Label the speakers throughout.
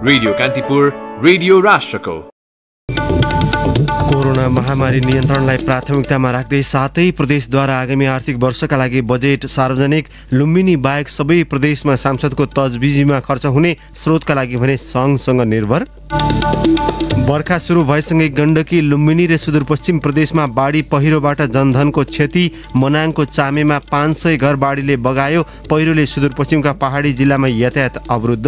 Speaker 1: Radio Kantipur, radio राष्ट्रको।
Speaker 2: Corona महामारी नियन्त्रणलाई प्राथमिकतामा राख्दै 7 प्रदेशद्वारा आगामी आर्थिक वर्षका लागि बजेट सार्वजनिक। लुम्बिनी बाहेक सबै प्रदेशमा सांसदको तजबिजीमा खर्च हुने, स्रोतका लागि भने सङ्घसँग निर्भर। बर्खा सुरु भएसँगै गण्डकी, लुम्बिनी र सुदूरपश्चिम प्रदेशमा बाढी पहिरोबाट जनधनको क्षति। मनाङको चामेमा 500 घर बाढीले बगायो। पहिरोले सुदूरपश्चिमका पहाडी जिल्लामा यातायात अवरुद्ध।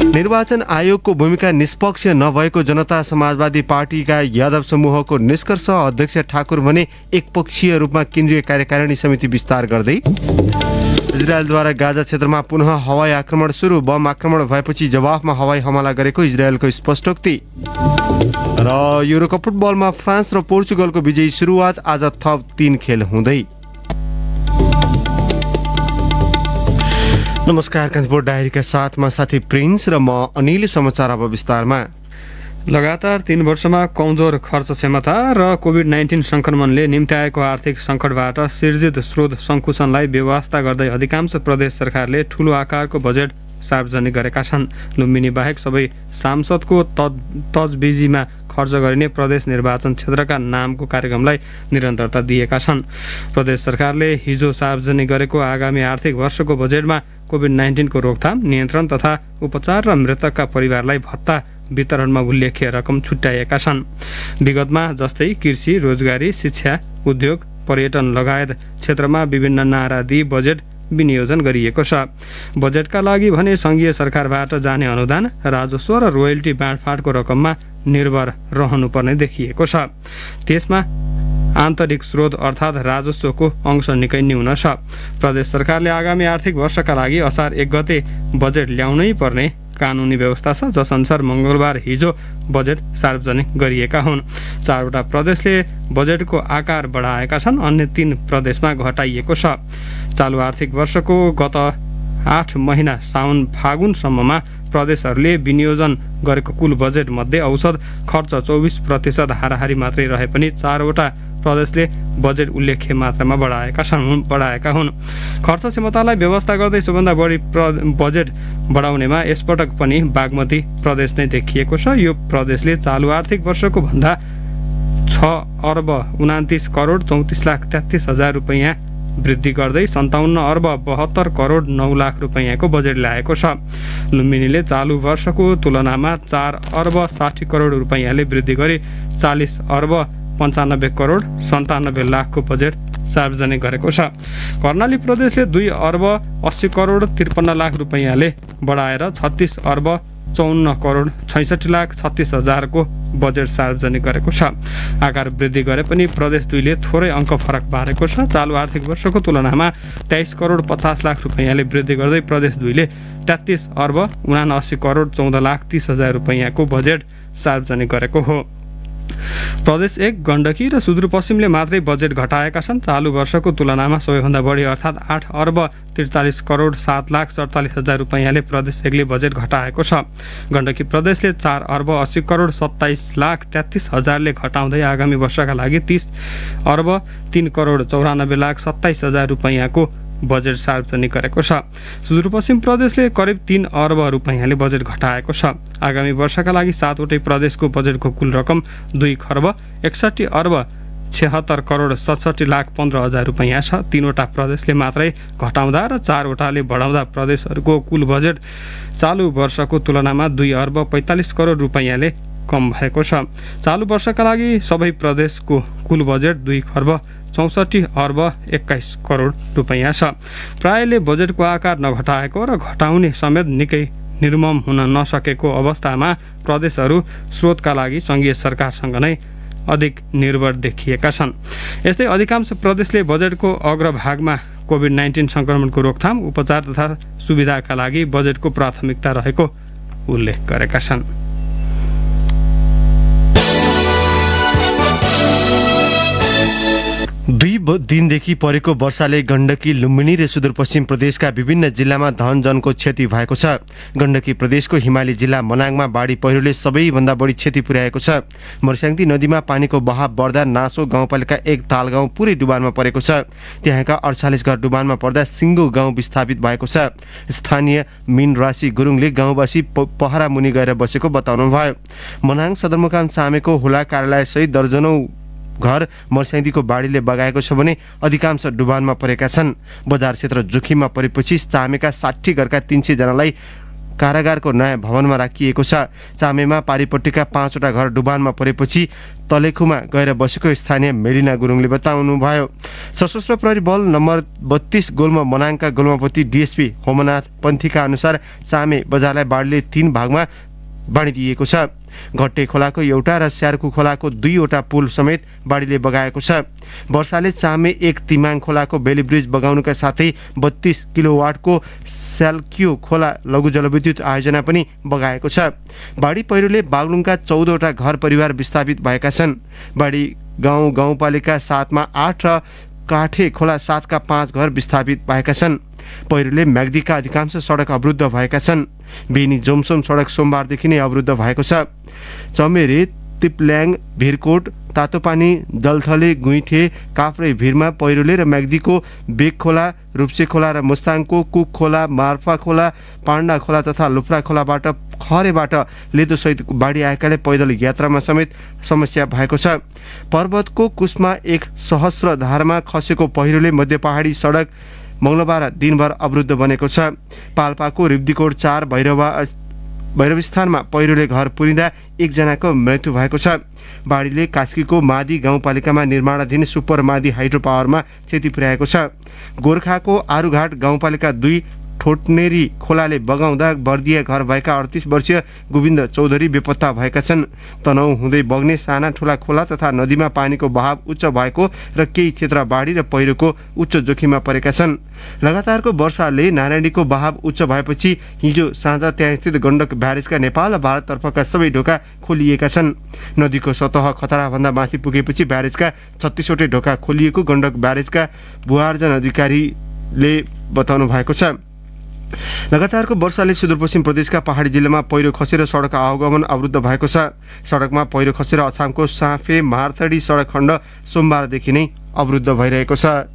Speaker 2: निर्वाचन आयोगको भूमिका निष्पक्ष नभएको जनता समाजवादी पार्टीका यादव समूहको निष्कर्ष। अध्यक्ष ठाकुर भने एकपक्षीय रूपमा केन्द्रीय कार्यकारिणी समिति विस्तार गर्दै। इजरायलद्वारा गाजा क्षेत्रमा पुनः हवाई आक्रमण सुरु। बम आक्रमण भएपछि जवाफमा हवाई हमला गरेको इजरायलको स्पष्टोक्ति। र युरोकप फुटबलमा फ्रान्स र पोर्चुगलको विजयी सुरुवात। आज थप 3 खेल हुँदै। नमस्कार, कान्तिपुर डायरीका साथमा साथी प्रिन्स र म अनिल। समाचार अब विस्तारमा।
Speaker 3: लगातार 3 वर्षमा कमजोर खर्च क्षमता र कोभिड-19 संक्रमणले निम्ति आएको आर्थिक सङ्कटबाट सिर्जित स्रोत सङ्कुचनलाई व्यवस्था गर्दै अधिकांश प्रदेश सरकारले ठूलो आकारको बजेट सार्वजनिक गरेका छन्। लुम्बिनी बाहेक सबै सांसदको तजबिजीमा खर्च गरिने प्रदेश निर्वाचन क्षेत्रका नामको कार्यक्रमलाई निरन्तरता दिएका छन्। प्रदेश सरकारले हिजो सार्वजनिक गरेको आगामी आर्थिक वर्षको बजेटमा कोभिड-19 को रोकथाम, नियन्त्रण तथा उपचार र मृतकका परिवारलाई भत्ता वितरणमा उल्लेख्य रकम छुट्याएका छन्। विगतमा जस्तै कृषि, रोजगारी, शिक्षा, उद्योग, पर्यटन लगायत क्षेत्रमा विभिन्न नारा दिई बजेट विनियोजन गरिएको छ। बजेटका लागि भने सङ्घीय सरकारबाट जाने अनुदान, राजस्व र रोयल्टी बाँडफाँडको रकममा निर्भर रहनुपर्ने देखिएको छ। त्यसमा आन्तरिक स्रोत अर्थात् राजस्वको अंश निकै न्यून छ। प्रदेश सरकारले आगामी आर्थिक वर्षका लागि असार 1 गते बजेट ल्याउनै पर्ने कानुनी व्यवस्था छ, जसअनुसार मंगलबार हिजो बजेट सार्वजनिक गरिएका हुन्। 4वटा प्रदेशले बजेटको आकार बढाएका छन्, अन्य 3 प्रदेशमा घटाइएको छ। चालु आर्थिक वर्षको गत 8 महिना साउन फागुनसम्ममा प्रदेशहरूले विनियोजन गरेको कुल बजेट मध्ये औसत खर्च 24% हाराहारी मात्रै रहे पनि 4वटा प्रदेशले बजेट उल्लेख्य मात्रामा बढाएका हुन्। खर्च क्षमतालाई व्यवस्था गर्दै सबभन्दा बढी बजेट बढाउनेमा यसपटक पनि बागमती प्रदेश नै देखिएको छ। यो प्रदेशले चालु आर्थिक वर्षको भन्दा 6 अर्ब 29 करोड 34 लाख 33 हजार रुपैयाँ वृद्धि गर्दै 57 अर्ब 72 करोड 9 लाख रुपैयाँको बजेट ल्याएको छ। लुम्बिनीले चालु वर्षको तुलनामा 4 अर्ब 60 करोड रुपैयाँले वृद्धि गरी 40 अर्ब 95 करोड 97 लाखको बजेट सार्वजनिक गरेको छ। कर्णाली प्रदेशले 2 अर्ब 80 करोड 53 लाख रुपैयाँले बढाएर 36 अर्ब 54 करोड 66 लाख 36 हजारको बजेट सार्वजनिक गरेको छ। आकार वृद्धि गरे पनि प्रदेश 2ले थोरै अङ्क फरक पारेको छ। चालु आर्थिक वर्षको तुलनामा 23 करोड 50 लाख रुपैयाँले वृद्धि गर्दै प्रदेश 2ले 33 अर्ब 79 करोड 14 लाख 30 हजार रुपैयाँको बजेट सार्वजनिक गरेको हो। प्रदेश 1 गण्डकी र सुदूरपश्चिमले मात्रै बजेट घटाएका छन्। चालु वर्षको तुलनामा सबैभन्दा बढी अर्थात् 8 अर्ब 43 करोड 7 लाख 47 हजार रुपैयाँले प्रदेश 1ले बजेट घटाएको छ। गण्डकी प्रदेशले 4 अर्ब 80 करोड 27 लाख 33 हजारले घटाउँदै आगामी वर्षका लागि 30 अर्ब 3 करोड 94 लाख 27 हजार रुपैयाँको बजेट सार्वजनिक गरेको छ। सुदूरपश्चिम प्रदेशले करिब 3 अर्ब रुपैयाँले बजेट घटाएको छ। आगामी वर्षका लागि 7वटै प्रदेशको बजेटको कुल रकम 2 खर्ब 61 अर्ब 76 करोड 67 लाख 15 हजार रुपैयाँ छ। 3वटा प्रदेशले मात्रै घटाउँदा र 4वटाले बढाउँदा प्रदेशहरूको कुल बजेट चालु वर्षको तुलनामा 2 अर्ब 45 करोड रुपैयाँले कम भएको छ। चालु वर्षका लागि सबै प्रदेशको कुल बजेट 2 खर्ब 64 अर्ब 21 करोड रुपैयाँ छ। प्रायले बजेटको आकार नघटाएको र घटाउने समेत निकै निर्मम हुन नसकेको अवस्थामा प्रदेशहरू स्रोतका लागि सङ्घीय सरकारसँग नै अधिक निर्भर देखिएका छन्। यस्तै अधिकांश प्रदेशले बजेटको अग्रभागमा कोभिड-19 संक्रमणको रोकथाम, उपचार तथा सुविधाका लागि बजेटको प्राथमिकता रहेको उल्लेख गरेका छन्।
Speaker 2: 2 दिनदेखि परेको वर्षाले गण्डकी, लुम्बिनी र सुदूरपश्चिम प्रदेशका विभिन्न जिल्लामा धनजनको क्षति भएको छ। गण्डकी प्रदेशको हिमाली जिल्ला मनाङमा बाढी पहिरोले सबैभन्दा बढी क्षति पुर्याएको छ। मर्स्याङ्दी नदीमा पानीको बहाव बढ्दा नासो गाउँपालिका 1 ताल गाउँ पुरै डुबानमा परेको छ। त्यहाँका 48 घर डुबानमा पर्दा सिङ्गो गाउँ विस्थापित भएको छ। स्थानीय मिनराशि गुरुङले गाउँवासी पहरा मुनि गएर बसेको बताउनुभयो। मनाङ सदरमुकाम चामेको हुला कार्यालयसहित दर्जनौं घर मर्स्याङ्दीको बाढीले बगाएको छ भने अधिकांश डुबानमा परेका छन्। बजार क्षेत्र जोखिममा परेपछि चामेका 60 घरका 300 जनालाई कारागारको नयाँ भवनमा राखिएको छ। चामेमा पारिपट्टिका 5 वटा घर डुबानमा परेपछि तलेखुमा गएर बसेको स्थानीय मेलिना गुरुङले बताउनुभयो। सशस्त्र प्रहरी बल नम्बर 32 गोल्मा मनाङका गोल्मापति डिएसपी होमनाथ पन्थीका अनुसार चामे बजारलाई बाढीले 3 भागमा बाँडिदिएको छ। घट्टे खोलाको एउटा र स्यार्कु खोलाको 2 वटा पुल समेत बाढीले बगाएको छ। वर्षाले चामे 1 तिमाङ खोलाको बेली ब्रिज बगाउनुका साथै 32 किलोवाटको स्याल्क्यु खोला लघु जलविद्युत आयोजना पनि बगाएको छ। बाढी पहिरोले बागलुङका 14 वटा घर परिवार विस्थापित भएका छन्। बाढी गाउँपालिका 7 मा 8 र काठे खोला 7 का 5 घर विस्थापित भएका छन्। पहिरोले म्याग्दीका अधिकांश सडक अवरुद्ध भएका छन्। बेनी जोमसोम सडक सोमबारदेखि नै अवरुद्ध भएको छ। चमेरे, तिप्ल्याङ, भिरकोट, तातोपानी, दलथले, गुइठे, काफ्रे भिरमा पहिरोले र म्याग्दीको बेग खोला, रूप्से खोला र मुस्ताङको कुक खोला, मार्फा खोला, पाण्डा खोला तथा लुफ्रा खोलाबाट खरेबाट लेदोसहित बाढी आएकाले पैदल यात्रामा समेत समस्या भएको छ। पर्वतको कुस्मा 1 सहस्रधारमा खसेको पहिरोले मध्य पहाडी सडक मंगलबार दिनभर अवरुद्ध बनेको छ। पाल्पाको रिब्दीकोट 4 भैरवस्थानमा पहिरोले घर पुरिँदा 1 जनाको मृत्यु भएको छ। बाढीले कास्कीको मादी गाउँपालिकामा निर्माणाधीन सुपर मादी हाइड्रो पावरमा क्षति पुर्याएको छ। गोर्खाको आरुघाट गाउँपालिका 2 ठोटनेरी खोलाले बगाउँदा बर्दिया घर भएका 38 वर्षीय गोविन्द चौधरी बेपत्ता भएका छन्। तनहु हुँदै बग्ने साना ठुला खोला तथा नदीमा पानीको बहाव उच्च भएको र केही क्षेत्र बाढी र पहिरोको उच्च जोखिममा परेका छन्। लगातारको वर्षाले नारायणीको बहाव उच्च भएपछि हिजो साँझ त्यहाँ स्थित गण्डक ब्यारेजका नेपाल र भारततर्फका सबै ढोका खोलिएका छन्। नदीको सतह खतराभन्दा माथि पुगेपछि ब्यारेजका 36 वटै ढोका खोलिएको गण्डक ब्यारेजका भूआर्जन अधिकारीले बताउनु भएको छ। लगातारको वर्षाले सुदूरपश्चिम प्रदेशका पहाडी जिल्लामा पहिरो खसेर सडक आवागमन अवरुद्ध भएको छ। सडकमा पहिरो खसेर अछामको साँफे मार्थडी सडक खण्ड सोमबारदेखि नै अवरुद्ध भइरहेको छ।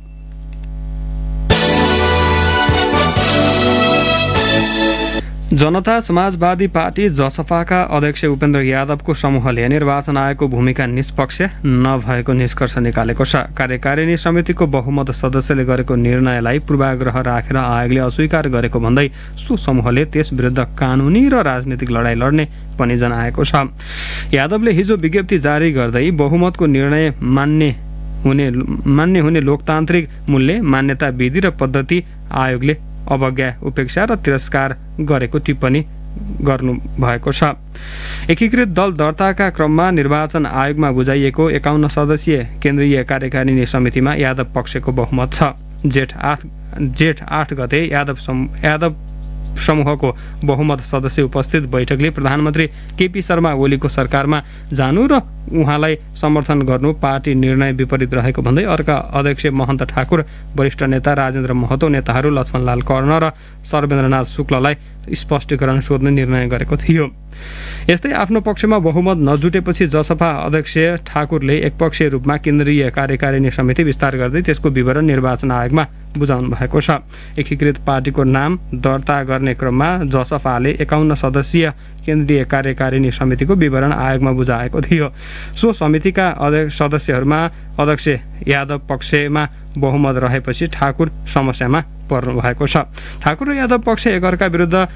Speaker 3: जनता समाजवादी पार्टी जसपाका अध्यक्ष उपेन्द्र यादवको समूहले निर्वाचन आयोगको भूमिका निष्पक्ष नभएको निष्कर्ष निकालेको छ। कार्यकारिणी समितिको बहुमत सदस्यले गरेको निर्णयलाई पूर्वाग्रह राखेर आयोगले अस्वीकार गरेको भन्दै सो समूहले त्यस विरुद्ध कानुनी र राजनीतिक लडाईँ लड्ने पनि जनाएको छ। यादवले हिजो विज्ञप्ति जारी गर्दै बहुमतको निर्णय मान्य हुने लोकतान्त्रिक मूल्य, मान्यता, विधि र पद्धति आयोगले अवज्ञा, उपेक्षा र तिरस्कार गरेको टिप्पणी गर्नु भएको छ। एकीकृत दल दर्ताका क्रममा निर्वाचन आयोगमा बुझाइएको 51 सदस्यीय केन्द्रीय कार्यकारिणी समितिमा यादव पक्षको बहुमत छ। जेठ 8 गते यादव समूहको बहुमत सदस्य उपस्थित बैठकले प्रधानमन्त्री केपी शर्मा ओलीको सरकारमा जानु र उहाँलाई समर्थन गर्नु पार्टी निर्णय विपरीत रहेको भन्दै अर्का अध्यक्ष महन्त ठाकुर, वरिष्ठ नेता राजेन्द्र महतो, नेताहरू लक्ष्मणलाल कर्ण र सर्वेन्द्रनाथ शुक्ललाई स्पष्टीकरण सोध्ने निर्णय गरेको थियो। यस्तै आफ्नो पक्षमा बहुमत नजुटेपछि जसपा अध्यक्ष ठाकुरले एकपक्षीय रूपमा केन्द्रीय कार्यकारिणी समिति विस्तार गर्दै त्यसको विवरण निर्वाचन आयोगमा बुझाउनु भएको छ। एकीकृत पार्टीको नाम दर्ता गर्ने क्रममा जसपाले 51 सदस्यीय केन्द्रीय कार्यकारिणी समितिको विवरण आयोगमा बुझाएको थियो। सो समितिका सदस्यहरूमा अध्यक्ष यादव पक्षमा बहुमत रहेपछि ठाकुर समस्यामा पर्नु भएको छ। ठाकुर र यादव पक्ष एकअर्का विरुद्ध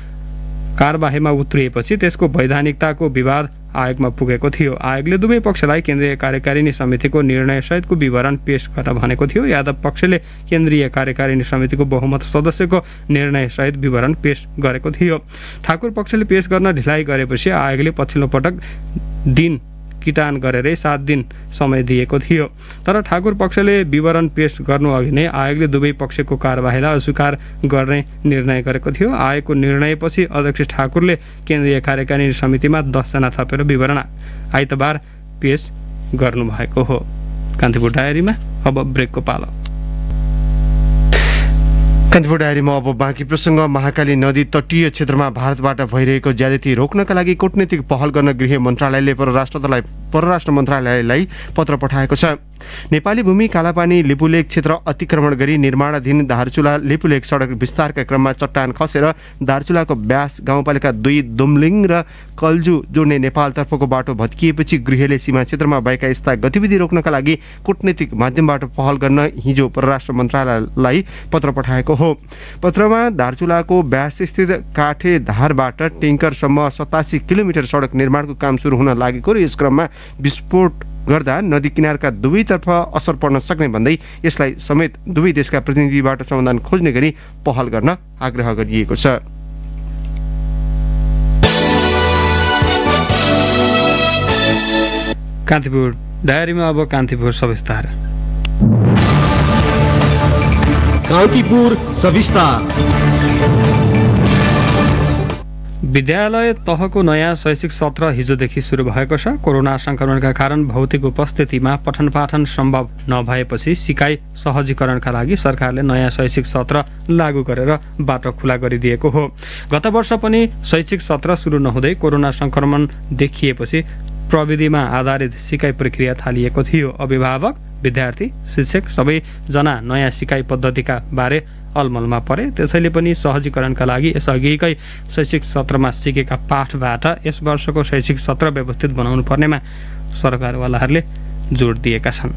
Speaker 3: कारबाहीमा उत्रिएपछि त्यसको वैधानिकताको विवाद आयोगमा पुगेको थियो। आयोगले दुवै पक्षलाई केन्द्रीय कार्यकारिणी समितिको निर्णयसहितको विवरण पेश गर्न भनेको थियो। यादव पक्षले केन्द्रीय कार्यकारिणी समितिको बहुमत सदस्यको निर्णयसहित विवरण पेश गरेको थियो। ठाकुर पक्षले पेश गर्न ढिलाइ गरेपछि आयोगले पछिल्लो पटक दिन किटान गरेरै 7 दिन समय दिएको थियो। तर ठाकुर पक्षले विवरण पेश गर्नु अघि नै आयोगले दुवै पक्षको कारबाहीलाई अस्वीकार गर्ने निर्णय गरेको थियो। आयोगको निर्णयपछि अध्यक्ष ठाकुरले केन्द्रीय कार्यकारिणी समितिमा 10 जना थपेर विवरण आइतबार पेश गर्नुभएको हो। कान्तिपुर डायरीमा अब ब्रेकको पालो।
Speaker 2: कान्तिपुर डायरीमा अब बाँकी प्रसङ्ग। महाकाली नदी तटीय क्षेत्रमा भारतबाट भइरहेको ज्यादती रोक्नका लागि कूटनीतिक पहल गर्न गृह मन्त्रालयले परराष्ट्र मन्त्रालयलाई पत्र पठाएको छ। नेपाली भूमि कालापानी लिपुलेक क्षेत्र अतिक्रमण गरी निर्माणाधीन दार्चुला लिपुलेक सडक विस्तारका क्रममा चट्टान खसेर दार्चुलाको ब्यास गाउँपालिका 2 दुम्लिङ र कल्जु जोड्ने नेपालतर्फको बाटो भत्किएपछि गृहले सीमा क्षेत्रमा भएका यस्ता गतिविधि रोक्नका लागि कूटनीतिक माध्यमबाट पहल गर्न हिजो परराष्ट्र मन्त्रालयलाई पत्र पठाएको हो। पत्रमा दार्चुलाको ब्यासस्थित काठे धारबाट टेङ्करसम्म 87 किलोमिटर सडक निर्माणको काम सुरु हुन लागेको र यस क्रममा विस्फोट गर्दा नदी किनारका दुवैतर्फ असर पर्न सक्ने भन्दै यसलाई समेत दुवै देशका प्रतिनिधिबाट समाधान खोज्ने गरी पहल गर्न आग्रह गरिएको छ।
Speaker 3: कान्तिपुर डायरीमा अब कान्तिपुर सविस्तार।
Speaker 4: कान्तिपुर सविस्तार।
Speaker 3: विद्यालय तहको नयाँ शैक्षिक सत्र हिजोदेखि सुरु भएको छ। कोरोना संक्रमणका कारण भौतिक उपस्थितिमा पठन पाठन सम्भव नभएपछि सिकाइ सहजीकरणका लागि सरकारले नयाँ शैक्षिक सत्र लागू गरेर बाटो खुला गरिदिएको हो। गत वर्ष पनि शैक्षिक सत्र सुरु नहुँदै कोरोना संक्रमण देखिएपछि प्रविधिमा आधारित सिकाइ प्रक्रिया थालिएको थियो। अभिभावक, विद्यार्थी, शिक्षक सबैजना नयाँ सिकाइ पद्धतिका बारे अलमलमा परे। त्यसैले पनि सहजीकरणका लागि यसअघिकै शैक्षिक सत्रमा सिकेका पाठबाट यस वर्षको शैक्षिक सत्र व्यवस्थित बनाउनु पर्नेमा सरकारवालाहरूले जोड दिएका छन्।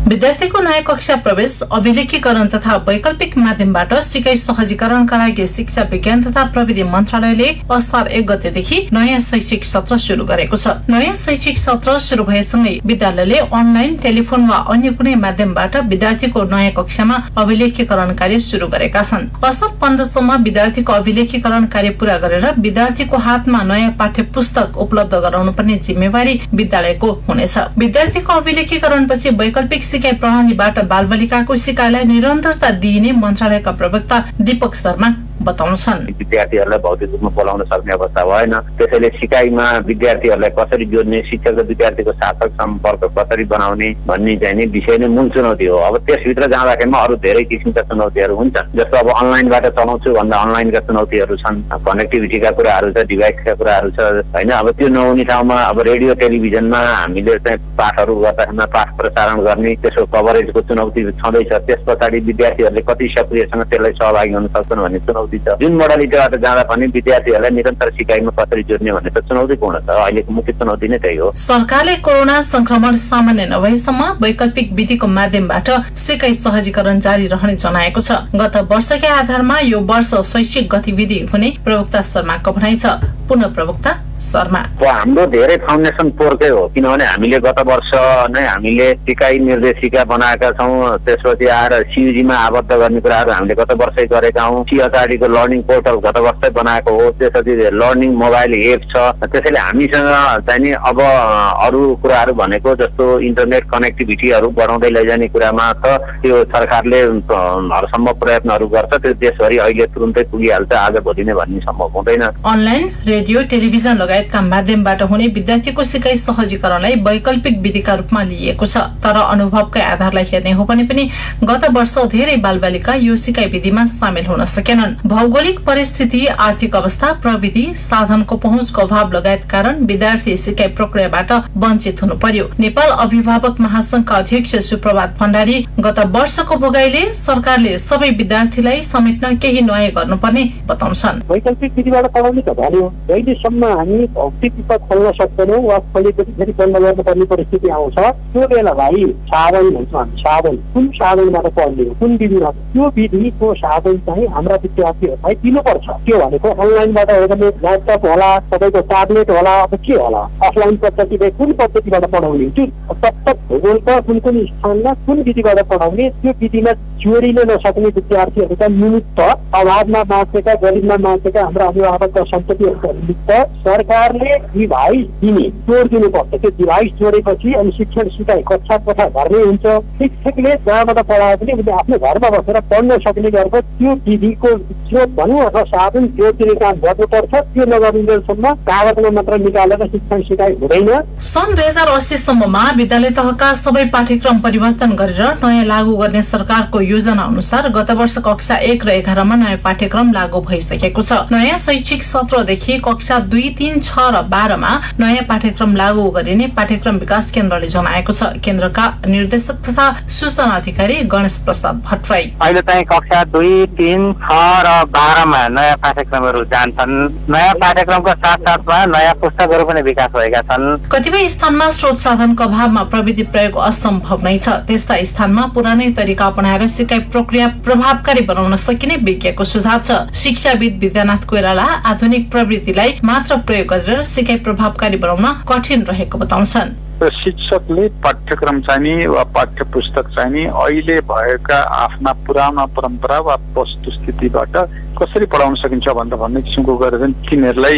Speaker 5: विद्यार्थीको नयाँ कक्षा प्रवेश, अभिलेखीकरण तथा वैकल्पिक माध्यमबाट सिकाइ सहजीकरणका लागि शिक्षा विज्ञान तथा प्रविधि मन्त्रालयले असार 1 गतेदेखि नयाँ शैक्षिक सत्र सुरु गरेको छ। नयाँ शैक्षिक सत्र सुरु भएसँगै विद्यालयले अनलाइन, टेलिफोन वा अन्य कुनै माध्यमबाट विद्यार्थीको नयाँ कक्षामा अभिलेखीकरण कार्य सुरु गरेका छन्। असार 15 सम्म विद्यार्थीको अभिलेखीकरण कार्य पूरा गरेर विद्यार्थीको हातमा नयाँ पाठ्य पुस्तक उपलब्ध गराउनु पर्ने जिम्मेवारी विद्यालयको हुनेछ। विद्यार्थीको अभिलेखीकरणपछि वैकल्पिक सिकाइ प्रणालीबाट बालबालिकाको सिकाइलाई निरन्तरता दिइने मन्त्रालयका प्रवक्ता दीपक शर्मा बताउँछन्।
Speaker 6: विद्यार्थीहरूलाई भौतिक रूपमा बोलाउन सक्ने अवस्था भएन। त्यसैले सिकाइमा विद्यार्थीहरूलाई कसरी जोड्ने, शिक्षक र विद्यार्थीको सार्थक सम्पर्क कसरी बनाउने भन्ने चाहिँ नि विषय नै मूल चुनौती हो। अब त्यसभित्र जाँदाखेरिमा अरू धेरै किसिमका चुनौतीहरू हुन्छन्। जस्तो अब अनलाइनबाट चलाउँछु भन्दा अनलाइनका चुनौतीहरू छन्, कनेक्टिभिटीका कुराहरू छ, डिभाइसका कुराहरू छ होइन। अब त्यो नहुने ठाउँमा अब रेडियो टेलिभिजनमा हामीले चाहिँ पाठहरू गर्दाखेरिमा पाठ प्रसारण गर्ने त्यसको कभरेजको चुनौती छँदैछ। त्यस पछाडि विद्यार्थीहरूले कति सक्रियसँग त्यसलाई सहभागी हुन सक्छन् भन्ने चुनौती छ। जुन मोडालिटीबाट जाँदा पनि विद्यार्थीहरूलाई निरन्तर सिकाइमा कसरी जोड्ने भन्ने त चुनौतीपूर्ण छ। अहिलेको मुख्य चुनौती नै त्यही हो।
Speaker 5: सरकारले कोरोना संक्रमण सामान्य नभएसम्म वैकल्पिक विधिको माध्यमबाट सिकाइ सहजीकरण जारी रहने जनाएको छ। गत वर्षकै आधारमा यो वर्ष शैक्षिक गतिविधि हुने प्रवक्ता शर्माको भनाइ छ। पुनः प्रवक्ता शर्मा,
Speaker 6: हाम्रो धेरै फाउन्डेसन पोरकै हो, किनभने हामीले गत वर्ष नै हामीले सिकाइ निर्देशिका बनाएका छौँ। त्यसपछि आएर सियुजीमा आबद्ध गर्ने कुराहरू हामीले गत वर्षै गरेका हौँ। सिएचआरडीको लर्निङ पोर्टल गत वर्षै बनाएको हो। त्यसपछि लर्निङ मोबाइल एप छ। त्यसैले हामीसँग चाहिँ नि अब अरू कुराहरू भनेको जस्तो इन्टरनेट कनेक्टिभिटीहरू बढाउँदै लैजाने कुरामा छ। त्यो सरकारले हरसम्भव प्रयत्नहरू गर्छ। त्यो देशभरि अहिले तुरुन्तै पुगिहाल्छ, आज भोलि नै भन्ने सम्भव हुँदैन।
Speaker 5: अनलाइन, रेडियो, टेलिभिजन लगायतका माध्यमबाट हुने विद्यार्थीको सिकाइ सहजीकरणलाई वैकल्पिक विधिका रूपमा लिइएको छ। तर अनुभवकै आधारलाई हेर्ने हो भने पनि गत वर्ष धेरै बालबालिका यो सिकाइ विधिमा सामेल हुन सकेनन्। भौगोलिक परिस्थिति, आर्थिक अवस्था, प्रविधि, साधनको पहुँचको अभाव लगायत कारण विद्यार्थी सिकाइ प्रक्रियाबाट वञ्चित हुनु पर्यो। नेपाल अभिभावक महासंघका अध्यक्ष सुप्रभात भण्डारी गत वर्षको भोगाइले सरकारले सबै विद्यार्थीलाई समेट्न केही नयाँ गर्नुपर्ने बताउँछन्।
Speaker 7: वैकल्पिक विधिबाट पढाउने त भन्यो, जहिलेसम्म हामी भौतिक रूपमा खोल्न सक्दैनौँ वा खोलेपछि फेरि बन्द गर्नुपर्ने परिस्थिति आउँछ, त्यो बेला भाइ साधन भन्छौँ हामी। साधन कुन साधनबाट पढ्ने हो, कुन विधिबाट, त्यो विधिको साधन चाहिँ हाम्रा विद्यार्थीहरूलाई दिनुपर्छ। त्यो भनेको अनलाइनबाट हो भने ल्यापटप होला, तपाईँको ट्याब्लेट होला, अब के होला, अफलाइन पद्धतिले कुन पद्धतिबाट पढाउने, त्यो तत्त भूगोलका कुन कुन स्थानमा कुन विधिबाट पढाउने, त्यो विधिमा जोडिन नसक्ने विद्यार्थीहरूका निमित्त अभावमा बाँचेका गरिबमा बाँचेका हाम्रा अभिभावकका सन्ततिहरूका निमित्त सरकारले डिभाइस दिने जोड दिनुपर्छ। त्यो डिभाइस जोडेपछि अनि शिक्षण सिकाइ कक्षा भर्ने हुन्छ। शिक्षकले जहाँबाट पढाए पनि उसले आफ्नो घरमा बसेर पढ्न सक्ने गरेर त्यो विधिको स्रोत भनौँ अथवा साधन जोड दिने काम गर्नुपर्छ। त्यो नगरिन्जेलसम्म कागजमा मात्र निकालेर शिक्षण सिकाइ हुँदैन।
Speaker 5: सन् 2080 सम्ममा विद्यालय तहका सबै पाठ्यक्रम परिवर्तन गरेर नयाँ लागू गर्ने सरकारको योजना अनुसार गत वर्ष कक्षा 1 र 11 मा नयाँ पाठ्यक्रम लागू भइसकेको छ। नयाँ शैक्षिक सत्रदेखि कक्षा 2, 3, 6 र 12 मा नयाँ पाठ्यक्रम लागू गरिने पाठ्यक्रम विकास केन्द्रले जनाएको छ। केन्द्रका निर्देशक तथा सूचना अधिकारी गणेश प्रसाद भट्टराई
Speaker 8: अहिले चाहिँ कक्षा 2, 3, 6 र 12 मा नयाँ पाठ्यक्रमहरू जान्छन्। नयाँ पाठ्यक्रमको साथसाथमा नयाँ पुस्तकहरू पनि विकास भएका छन्।
Speaker 5: कतिपय स्थानमा स्रोत साधनको अभावमा प्रविधि प्रयोग असम्भव नै छ। त्यस्ता स्थानमा पुरानै तरिका अपनाएर सिकाइ प्रक्रिया प्रभावकारी बनाउन सकिने विज्ञको सुझाव छ। शिक्षाविद विद्यानाथ कोइराला आधुनिक प्रविधिलाई मात्र प्रयोग गरेर सिकाइ प्रभावकारी बनाउन कठिन रहेको बताउँछन्।
Speaker 9: शिक्षकले पाठ्यक्रम चाहिने वा पाठ्य पुस्तक चाहिने अहिले भएका आफ्ना पुराना परम्परा वा वस्तुस्थितिबाट कसरी पढाउन सकिन्छ भन्ने किसिमको गरेर तिनीहरूलाई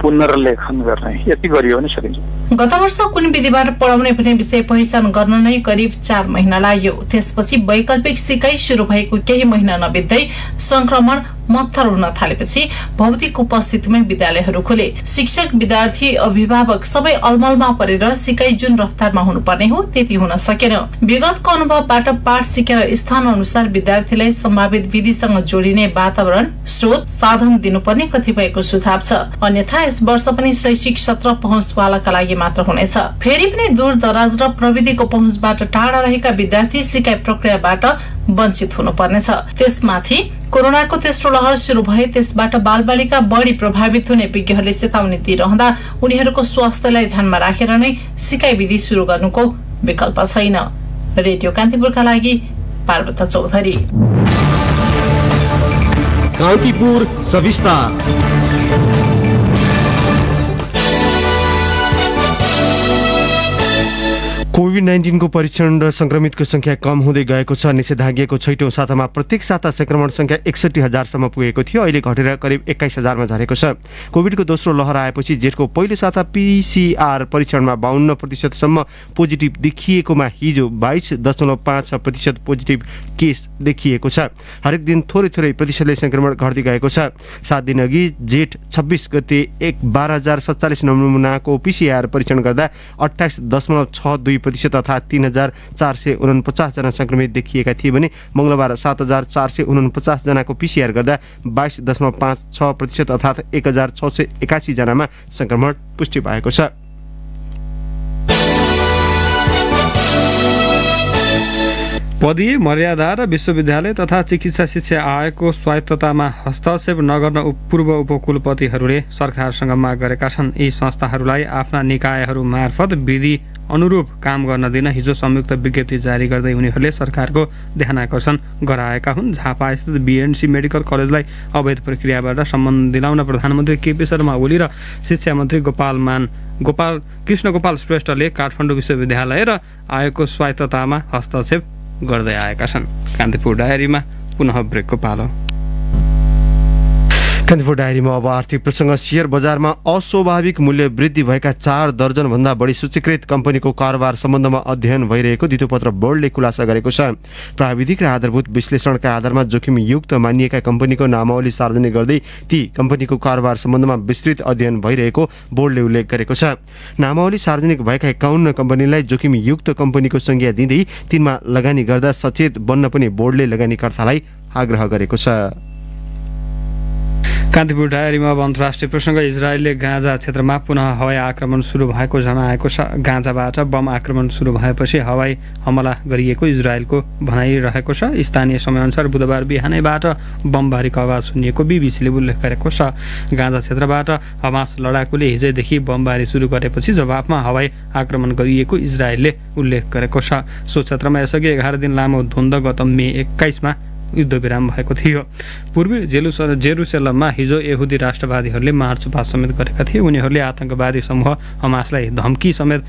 Speaker 9: पुनर्लेखन गर्ने यति गरियो भने सकिन्छ।
Speaker 5: गत वर्ष कुन विधिबाट पढाउने भन्ने विषय पहिचान गर्न नै करिब 4 महिना लाग्यो। त्यसपछि वैकल्पिक सिकाइ सुरु भएको केही महिना नबित्दै संक्रमण मत्थर हुन थालेपछि भौतिक उपस्थितिमै विद्यालयहरू खुले। शिक्षक, विद्यार्थी, अभिभावक सबै अलमलमा परेर सिकाइ जुन रफ्तारमा हुनुपर्ने हो त्यति हुन सकेन। विगतको अनुभवबाट पाठ सिकेर स्थान अनुसार विद्यार्थीलाई सम्भावित विधिसँग जोडिने वातावरण, स्रोत, साधन दिनुपर्ने कतिपयको सुझाव छ। अन्यथा यस वर्ष पनि शैक्षिक सत्र पहुँचवालाका लागि मात्र हुनेछ। फेरि पनि दूर दराज र प्रविधिको पहुँचबाट टाढा रहेका विद्यार्थी सिकाइ प्रक्रियाबाट वञ्चित हुनुपर्नेछ। त्यसमाथि कोरोनाको तेस्रो लहर सुरु भए त्यसबाट बालबालिका बढी प्रभावित हुने विज्ञहरूले चेतावनी दिइरहँदा उनीहरूको स्वास्थ्यलाई ध्यानमा राखेर नै सिकाइ विधि सुरु गर्नुको विकल्प छैन। रेडियो कान्तिपुरका लागि पार्वता चौधरी।
Speaker 4: कान्तिपुर सविस्तार।
Speaker 2: कोभिड-19 को परीक्षण र संक्रमितको संख्या कम हुँदै गएको छ। निषेधाज्ञाको छैटौं सातामा प्रत्येक साता संक्रमण संख्या 61,000 सम्म पुगेको थियो। अहिले घटेर करिब 21,000 मा झरेको छ। कोभिडको दोस्रो लहर आएपछि जेठको पहिलो साता PCR परीक्षणमा 52% सम्म पोजिटिभ देखिएकोमा हिजो 22.5% पोजिटिभ केस देखिएको छ। हरेक दिन थोरै प्रतिशतले संक्रमण घट्दै गएको छ। 7 दिन अघि जेठ 26 गते 12,047 नमुनाको PCR परीक्षण गर्दा 28.62% अर्थात् 3,449 जना संक्रमित देखिएका थिए भने मंगलबार 7,449 जनाको PCR गर्दा 22.56% अर्थात् 1,681 जनामा संक्रमण पुष्टि भएको छ।
Speaker 3: पदीय मर्यादा र विश्वविद्यालय तथा चिकित्सा शिक्षा आयोगको स्वायत्ततामा हस्तक्षेप नगर्न पूर्व उपकुलपतिहरूले सरकारसँग माग गरेका छन्। यी संस्थाहरूलाई आफ्ना निकायहरू मार्फत विधि अनुरूप काम गर्न दिन हिजो संयुक्त विज्ञप्ति जारी गर्दै उनीहरूले सरकारको ध्यानाकर्षण गराएका हुन्। झापास्थित BNC मेडिकल कलेजलाई अवैध प्रक्रियाबाट सम्मान दिलाउन प्रधानमन्त्री केपी शर्मा ओली र शिक्षा मन्त्री कृष्ण गोपाल श्रेष्ठले काठमाडौँ विश्वविद्यालय र आयोगको स्वायत्ततामा हस्तक्षेप गर्दै आएका छन्। कान्तिपुर डायरीमा पुनः ब्रेकको पालो।
Speaker 2: कान्तिपुर डायरीमा अब आर्थिक प्रसङ्ग। शेयर बजारमा अस्वाभाविक मूल्य वृद्धि भएका 4 दर्जन भन्दा बढी सूचीकृत कम्पनीको कारोबार सम्बन्धमा अध्ययन भइरहेको धितोपत्र बोर्डले खुलासा गरेको छ। प्राविधिक र आधारभूत विश्लेषणका आधारमा जोखिमयुक्त मानिएका कम्पनीको नामावली सार्वजनिक गर्दै ती कम्पनीको कारोबार सम्बन्धमा विस्तृत अध्ययन भइरहेको बोर्डले उल्लेख गरेको छ। नामावली सार्वजनिक भएका 51 कम्पनीलाई जोखिमयुक्त कम्पनीको संज्ञा दिँदै तिनमा लगानी गर्दा सचेत बन्न पनि बोर्डले लगानीकर्तालाई आग्रह गरेको छ।
Speaker 3: कान्तिपुर डायरीमा अब अन्तर्राष्ट्रिय प्रसङ्ग। इजरायलले गाजा क्षेत्रमा पुनः हवाई आक्रमण सुरु भएको जनाएको छ। गाजाबाट बम आक्रमण सुरु भएपछि हवाई हमला गरिएको इजरायलको भनाइरहेको छ। स्थानीय समयअनुसार बुधबार बिहानैबाट बमबारीको आवाज सुनिएको बीबीसीले उल्लेख गरेको छ। गाजा क्षेत्रबाट हमास लडाकुले हिजैदेखि बमबारी सुरु गरेपछि जवाफमा हवाई आक्रमण गरिएको इजरायलले उल्लेख गरेको छ। सो क्षेत्रमा यसअघि 11 दिन लामो द्वन्द गत मे 21 मा युद्धविराम भएको थियो। पूर्वी जेरुसलममा हिजो यहुदी राष्ट्रवादीहरूले मार्चपास्ट समेत गरेका थिए। उनीहरूले आतंकवादी समूह हमासलाई धम्की समेत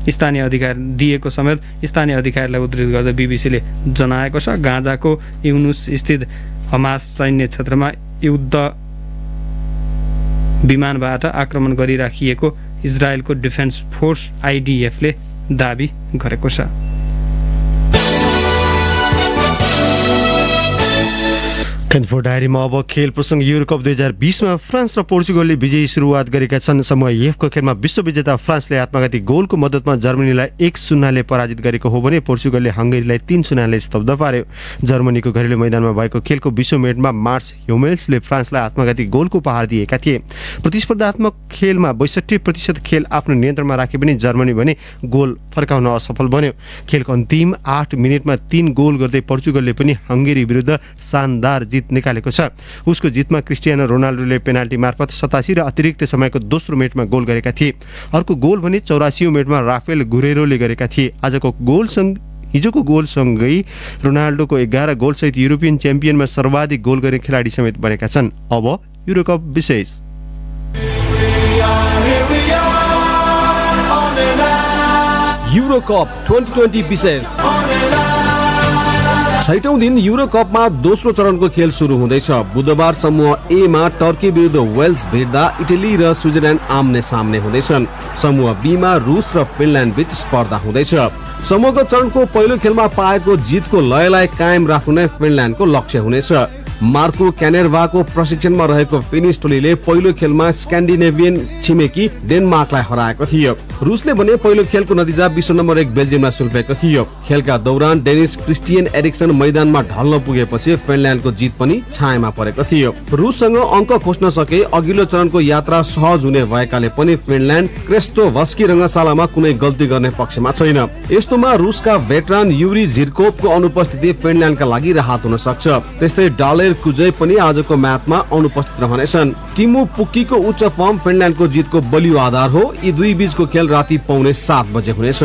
Speaker 3: स्थानीय अधिकार दिएको समेत स्थानीय अधिकारीलाई उद्धृत गर्दै बीबीसीले जनाएको छ। गाजाको युनुस स्थित हमास सैन्य क्षेत्रमा युद्ध विमानबाट आक्रमण गरिराखिएको इजरायलको डिफेन्स फोर्स आइडिएफले दाबी गरेको छ।
Speaker 2: कान्तिपुर डायरीमा अब खेल प्रसङ्ग युरोकप 2020मा फ्रान्स र पोर्चुगलले विजयी सुरुवात गरेका छन्। समूह एफको खेलमा विश्वविजेता फ्रान्सले आत्मघाती गोलको मद्दतमा जर्मनीलाई 1-0ले पराजित गरेको हो भने पोर्चुगलले हङ्गेरीलाई 3-0ले स्तब्ध पार्यो। जर्मनीको घरेलु मैदानमा भएको खेलको 20औं मिनेटमा मार्स ह्युमेल्सले फ्रान्सलाई आत्मघाती गोलको उपहार दिएका थिए। प्रतिस्पर्धात्मक खेलमा 62% खेल आफ्नो नियन्त्रणमा राखे पनि जर्मनी भने गोल फर्काउन असफल बन्यो। खेलको अन्तिम 8 मिनेटमा 3 गोल गर्दै पोर्चुगलले पनि हङ्गेरी विरुद्ध शानदार निकालेको छ। उसको जितमा क्रिस्टियानो रोनाल्डोले पेनाल्टी मार्फत 87 र अतिरिक्त समयको दोस्रो मिनेटमा गोल गरेका थिए। अर्को गोल भने 84औं मिनेटमा राफेल गुरेरोले गरेका थिए। हिजोको गोलसँगै रोनाल्डोको 11 गोलसहित युरोपियन च्याम्पियनमा सर्वाधिक गोल गर्ने खेलाडी समेत बनेका छन्। अब युरोकप विशेष।
Speaker 4: युरोकप 2020 विशेष। 6औं दिन युरोकपमा दोस्रो चरणको खेल सुरु हुँदैछ। बुधबार समूह ए मा टर्की विरुद्ध वेल्स भिड्दा इटली र स्विजरल्यान्ड आम्ने सामने हुँदैछन्। समूह बी मा रुस र फिनल्यान्ड बीच स्पर्धा हुँदैछ। समूहको चरणको पहिलो खेलमा पाएको जितको लयलाई कायम राख्नु नै फिनल्यान्डको लक्ष्य हुनेछ। मार्को क्यानेर्भाको प्रशिक्षणमा रहेको फिनिस टोलीले पहिलो खेलमा स्क्यान्डिनेभियन छिमेकी डेनमार्कलाई हराएको थियो। रुसले भने पहिलो खेलको नतिजा विश्व नम्बर 1 बेल्जियममा सुल्पेको थियो। खेलका दौरान डेनिस क्रिस्टियन एरिक्सन मैदानमा ढल्न पुगेपछि फिनल्यान्डको जित पनि छायामा परेको थियो। रुससँग अंक खोज्न सके अघिल्लो चरणको यात्रा सहज हुने भएकाले पनि फिनल्यान्ड क्रेस्तोभस्की रंगशालामा कुनै गल्ती गर्ने पक्षमा छैन। यस्तोमा रुसका भेटरान युरी झिर्कोभको अनुपस्थिति फिनल्यान्डका लागि राहत हुन सक्छ। त्यस्तै डालेर कुजै पनि आजको म्याचमा अनुपस्थित रहनेछन्। टिमो पुक्कीको उच्च फर्म फिनल्यान्डको जितको बलियो आधार हो। यी दुई बीचको खेल राति 7:15 बजे हुनेछ।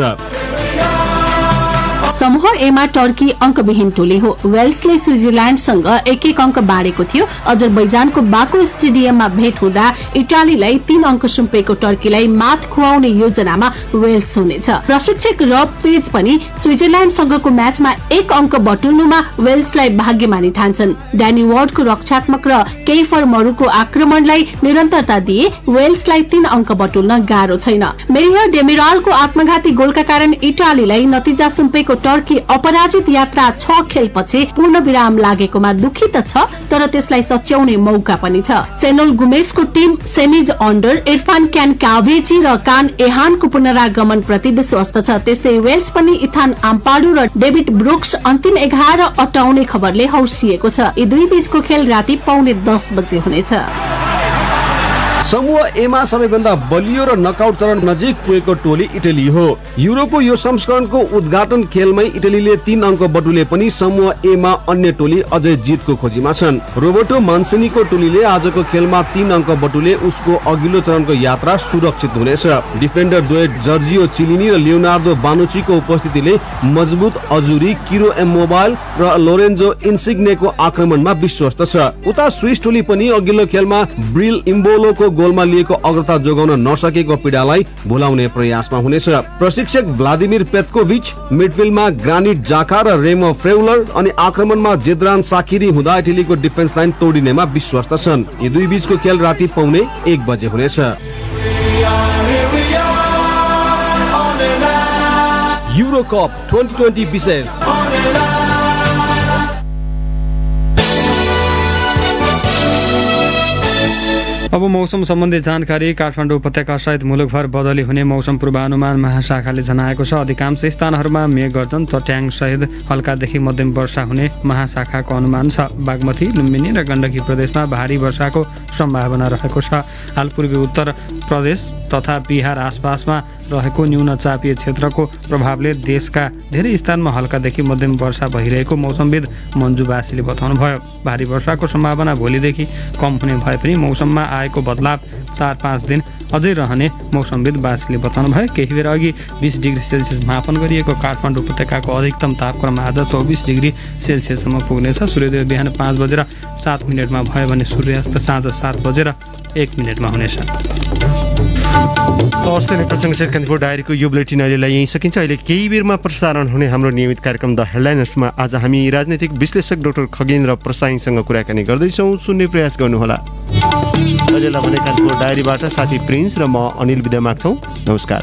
Speaker 10: समूह ए मा टर्की अंकविहीन टोली हो। वेल्सले स्विजरल्यान्डसँग 1-1 अंक बाँडेको थियो। अजरबैजानको बाकु स्टेडियममा भेट हुँदा इटालीलाई 3 अंक सुम्पेको टर्कीलाई मात खुवाउने योजनामा वेल्स हुनेछ। प्रशिक्षक रब पेज पनि स्विजरल्यान्डसँगको म्याचमा 1 अंक बटुल्नुमा वेल्सलाई भाग्यमानी ठान्छन्। ड्यानी वार्डको रक्षात्मक र केइफर मरुको आक्रमणलाई निरन्तरता दिए वेल्सलाई 3 अंक बटुल्न गाह्रो छैन। मेरियर डेमिरालको आत्मघाती गोलका कारण इटालीलाई नतिजा सुम्पेको टर्की अपराजित यात्रा 6 खेलपछि पूर्ण विराम लागेकोमा दुखी त छ, तर त्यसलाई सच्याउने मौका पनि छ। सेनोल गुमेसको टिम सेमिज अन्डर, इरफान क्यान काभेजी र कान एहानको पुनरागमन प्रति विश्वस्त छ। त्यस्तै वेल्स पनि इथान आम्पाडु र डेभिड ब्रुक्स अन्तिम 11 अटाउने खबरले हौसिएको छ। यी दुई बीचको खेल राति 9:15 बजे हुनेछ।
Speaker 4: समूह ए मा सबैभन्दा बलियो र नकआउट चरण नजिक पुगेको टोली इटली हो। युरोको यो संस्करणको उद्घाटन खेलमै इटलीले 3 अंक बटुले पनि समूह ए मा अन्य टोली अझै जितको खोजीमा छन्। रोबर्टो मान्सिनीको टोलीले आजको खेलमा 3 अंक बटुले उसको अघिल्लो चरणको यात्रा सुरक्षित हुनेछ। डिफेन्डर द्वय जर्जियो चिलिनी र लियोनार्दो बानुचीको उपस्थितिले मजबुत अजुरी, किरो एमोबाइल र लोरेन्जो इन्सिग्नेको आक्रमणमा विश्वस्त छ। उता स्विस टोली पनि अघिल्लो खेलमा ब्रिल इम्बोलोको गोलमा लिएको अग्रता जोगाउन नसकेको पीडालाई भुलाउने प्रयासमा हुनेछ। प्रशिक्षक भ्लादिमिर पेत्कोभिच, मिडफिल्डमा ग्रानिट जाका र रेमो फ्रेउलर अनि आक्रमणमा जेद्रान साकिरी हुँदा इटलीको डिफेन्स लाइन तोडिनेमा विश्वस्त छन्। यी दुई बीचको खेल राति 1:15 बजे हुनेछ। युरोकप 2020 विशेष।
Speaker 3: अब मौसम सम्बन्धी जानकारी। काठमाडौँ उपत्यका सहित मुलुकभर बदली हुने मौसम पूर्वानुमान महाशाखाले जनाएको छ। अधिकांश स्थानहरूमा मेघगर्जन, चट्याङ सहित हल्कादेखि मध्यम वर्षा हुने महाशाखाको अनुमान छ। बागमती, लुम्बिनी र गण्डकी प्रदेशमा भारी वर्षाको सम्भावना रहेको छ। हाल पूर्वी उत्तर प्रदेश तथा बिहार आसपासमा रहेको न्यून चापीय क्षेत्रको प्रभावले देशका धेरै स्थानमा हल्कादेखि मध्यम वर्षा भइरहेको मौसमविद मन्जु बासीले बताउनुभयो। भारी वर्षाको सम्भावना भोलिदेखि कम हुने भए पनि मौसममा आएको बदलाव 4-5 दिन अझै रहने मौसमविद बासीले बताउनुभयो। केही बेर अघि 20 डिग्री सेल्सियस मापन गरिएको काठमाडौँ उपत्यकाको अधिकतम तापक्रम आज 24 डिग्री सेल्सियससम्म पुग्नेछ। सूर्योदय बिहान 5:07 भयो भने सूर्यास्त साँझ 7:01 हुनेछ।
Speaker 2: हवस् त प्रसङ्गसहित कान्तिपुर डायरीको यो बुलेटिन अहिलेलाई यहीँ सकिन्छ। अहिले केही बेरमा प्रसारण हुने हाम्रो नियमित कार्यक्रम द हेडलाइनर्समा आज हामी राजनैतिक विश्लेषक डाक्टर खगेन्द्र प्रसाईसँग कुराकानी गर्दैछौँ। सुन्ने प्रयास गर्नुहोला। अहिलेलाई भने कान्तिपुर डायरीबाट साथी प्रिन्स र म अनिल विदा माग्छौँ। नमस्कार।